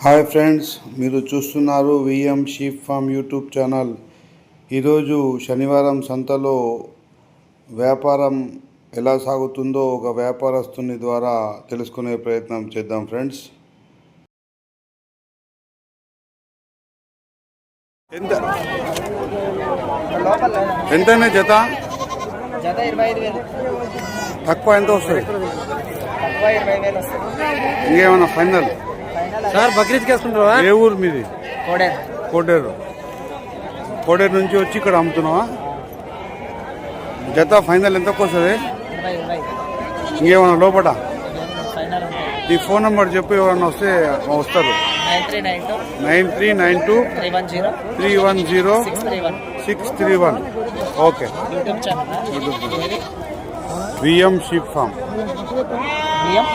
Hi friends, మీరు చూస్తున్నారు VM sheep farm YouTube channel. ఈరోజు శనివారం సంతలో వ్యాపారం ఎలా సాగుతుందో ఒక వ్యాపారస్తుని ద్వారా తెలుసుకునే ప్రయత్నం చేద్దాం ఫ్రెండ్స్. ఎంతనే జత? జత 25,000. తక్కువ ఎంత వస్తుంది? తక్కువ 20,000 వస్తుంది. ఇంకేమన్నా ఫైనల్? సార్ బక్రీద్కి వేసుకుంటావా? ఏ ఊరు మీది? కోడేరు. కోడేరు నుంచి వచ్చి ఇక్కడ అమ్ముతున్నావా? జత ఫైనల్ ఎంతకు వస్తుంది? 20. ఇంకేమన్నా లోపల? ఫైనల్ ఈ ఫోన్ నెంబర్ చెప్పి ఎవరన్నా వస్తే వస్తారు. 9392 9392 310 310 631. 631. Okay. YouTube channel VM sheep farm. బియ్యం